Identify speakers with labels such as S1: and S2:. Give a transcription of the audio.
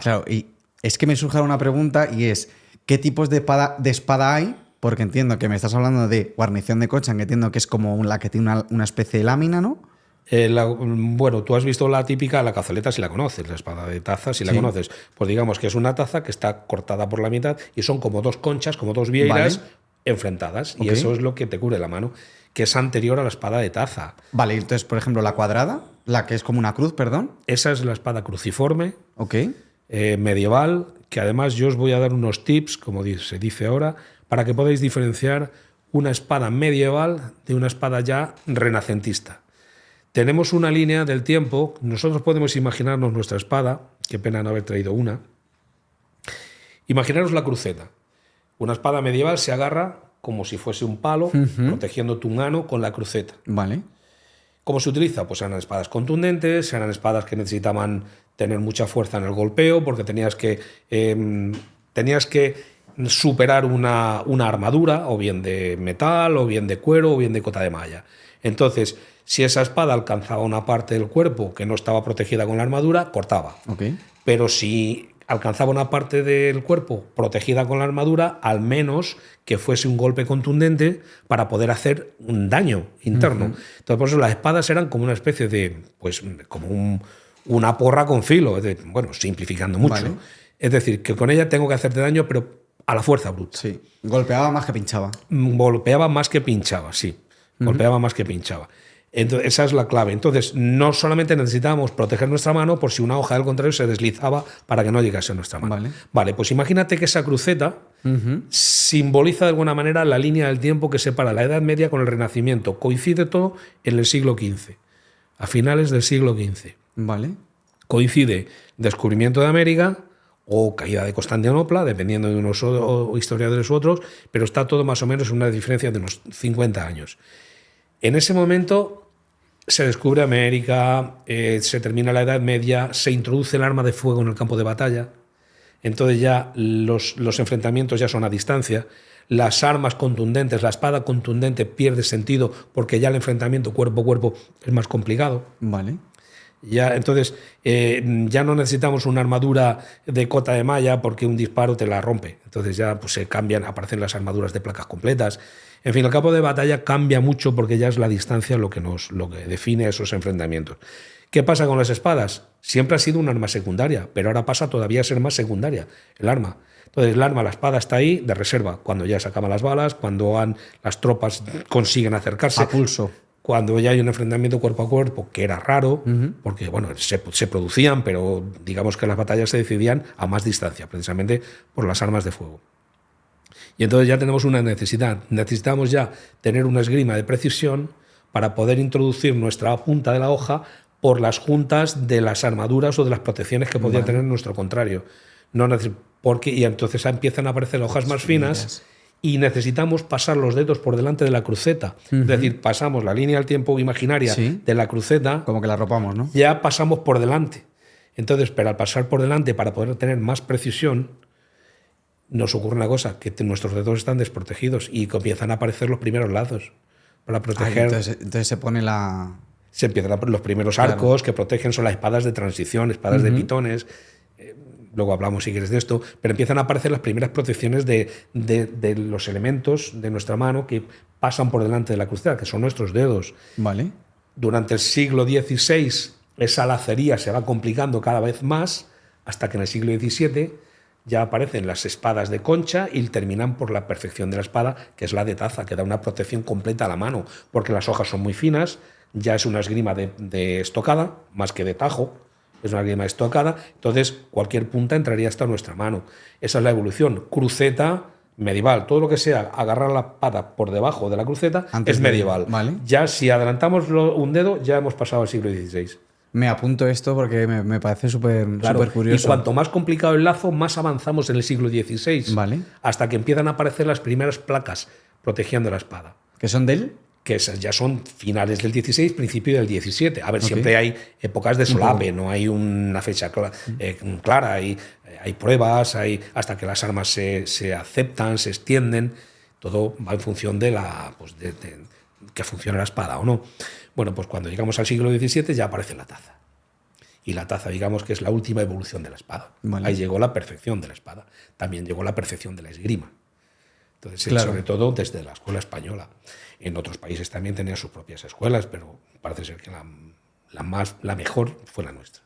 S1: Claro, y es que me surge ahora una pregunta y es, ¿qué tipos de espada hay? Porque entiendo que me estás hablando de guarnición de concha, que entiendo que es como la que tiene una especie de lámina, ¿no?
S2: Bueno, tú has visto la típica, la cazoleta si la conoces, la espada de taza si la
S1: Sí.
S2: conoces. Pues digamos que es una taza que está cortada por la mitad y son como dos conchas, como dos
S1: Vale.
S2: vieiras enfrentadas. Y
S1: Ok.
S2: eso es lo que te cubre la mano, que es anterior a la espada de taza.
S1: Vale, entonces, por ejemplo, la cuadrada, la que es como una cruz, perdón.
S2: Esa es la espada cruciforme,
S1: Ok.
S2: medieval, que además yo os voy a dar unos tips, como se dice ahora, para que podáis diferenciar una espada medieval de una espada ya renacentista. Tenemos una línea del tiempo, nosotros podemos imaginarnos nuestra espada, qué pena no haber traído una. Imaginaros la cruceta. Una espada medieval se agarra como si fuese un palo, protegiendo tu mano con la cruceta.
S1: Vale.
S2: ¿Cómo se utiliza? Pues eran espadas contundentes, eran espadas que necesitaban tener mucha fuerza en el golpeo, porque tenías que superar una armadura, o bien de metal, o bien de cuero, o bien de cota de malla. Entonces, si esa espada alcanzaba una parte del cuerpo que no estaba protegida con la armadura, cortaba.
S1: Ok.
S2: Pero si alcanzaba una parte del cuerpo protegida con la armadura, al menos que fuese un golpe contundente para poder hacer un daño interno. Entonces, por eso las espadas eran como una especie de, pues, como una porra con filo, bueno, simplificando mucho.
S1: Vale.
S2: Es decir, que con ella tengo que hacerte daño, pero a la fuerza bruta.
S1: Sí. Golpeaba más que pinchaba.
S2: Golpeaba más que pinchaba, sí. Golpeaba más que pinchaba. Entonces, esa es la clave. Entonces, no solamente necesitábamos proteger nuestra mano por si una hoja del contrario se deslizaba para que no llegase a nuestra mano. Vale, pues imagínate que esa cruceta simboliza de alguna manera la línea del tiempo que separa la Edad Media con el Renacimiento. Coincide todo en el siglo XV, a finales del siglo XV.
S1: Vale.
S2: Coincide descubrimiento de América o caída de Constantinopla, dependiendo de unos historiadores u otros, pero está todo más o menos en una diferencia de unos 50 años. En ese momento se descubre América, se termina la Edad Media, se introduce el arma de fuego en el campo de batalla, entonces ya los enfrentamientos ya son a distancia, las armas contundentes, la espada contundente pierde sentido porque ya el enfrentamiento cuerpo a cuerpo es más complicado.
S1: Vale.
S2: Ya, entonces, ya no necesitamos una armadura de cota de malla porque un disparo te la rompe. Entonces ya pues, se cambian, aparecen las armaduras de placas completas. En fin, el campo de batalla cambia mucho porque ya es la distancia lo que define esos enfrentamientos. ¿Qué pasa con las espadas? Siempre ha sido un arma secundaria, pero ahora pasa todavía a ser más secundaria el arma. Entonces, el arma, la espada está ahí de reserva, cuando ya se acaban las balas, cuando las tropas consiguen acercarse.
S1: A pulso.
S2: Cuando ya hay un enfrentamiento cuerpo a cuerpo, que era raro, porque bueno, se producían, pero digamos que las batallas se decidían a más distancia, precisamente por las armas de fuego. Y entonces ya tenemos una necesidad. Necesitamos ya tener una esgrima de precisión para poder introducir nuestra punta de la hoja por las juntas de las armaduras o de las protecciones que podía tener nuestro contrario. Y entonces empiezan a aparecer hojas más finas y necesitamos pasar los dedos por delante de la cruceta. Es decir, pasamos la línea del tiempo imaginaria de la cruceta.
S1: Como que la arropamos, ¿no?
S2: Ya pasamos por delante. Entonces, pero al pasar por delante, para poder tener más precisión, nos ocurre una cosa, que nuestros dedos están desprotegidos y comienzan a aparecer los primeros lazos para proteger.
S1: Entonces se pone la...
S2: Se empiezan los primeros arcos que protegen, son las espadas de transición, espadas de pitones. Luego hablamos si quieres de esto, pero empiezan a aparecer las primeras protecciones de los elementos de nuestra mano que pasan por delante de la cruceta, que son nuestros dedos.
S1: Vale.
S2: Durante el siglo XVI esa lacería se va complicando cada vez más, hasta que en el siglo XVII ya aparecen las espadas de concha y terminan por la perfección de la espada, que es la de taza, que da una protección completa a la mano, porque las hojas son muy finas, ya es una esgrima de estocada, más que de tajo, es una esgrima estocada, entonces cualquier punta entraría hasta nuestra mano. Esa es la evolución. Cruceta medieval, todo lo que sea agarrar la espada por debajo de la cruceta es medieval.
S1: Vale.
S2: Ya si adelantamos un dedo, ya hemos pasado al siglo XVI.
S1: Me apunto esto porque me parece súper curioso.
S2: Y cuanto más complicado el lazo, más avanzamos en el siglo XVI.
S1: Vale.
S2: Hasta que empiezan a aparecer las primeras placas protegiendo la espada.
S1: ¿Que son de él?
S2: Que esas ya son finales del XVI, principio del XVII. A ver, siempre hay épocas de solape, no hay una fecha clara, hay pruebas, hasta que las armas se aceptan, se extienden. Todo va en función de que funcione la espada o no. Bueno, pues cuando llegamos al siglo XVII ya aparece la taza. Y la taza, digamos que es la última evolución de la espada.
S1: Vale.
S2: Ahí llegó la perfección de la espada. También llegó la perfección de la esgrima. Entonces,
S1: Claro.
S2: sobre todo desde la escuela española. En otros países también tenían sus propias escuelas, pero parece ser que la mejor fue la nuestra.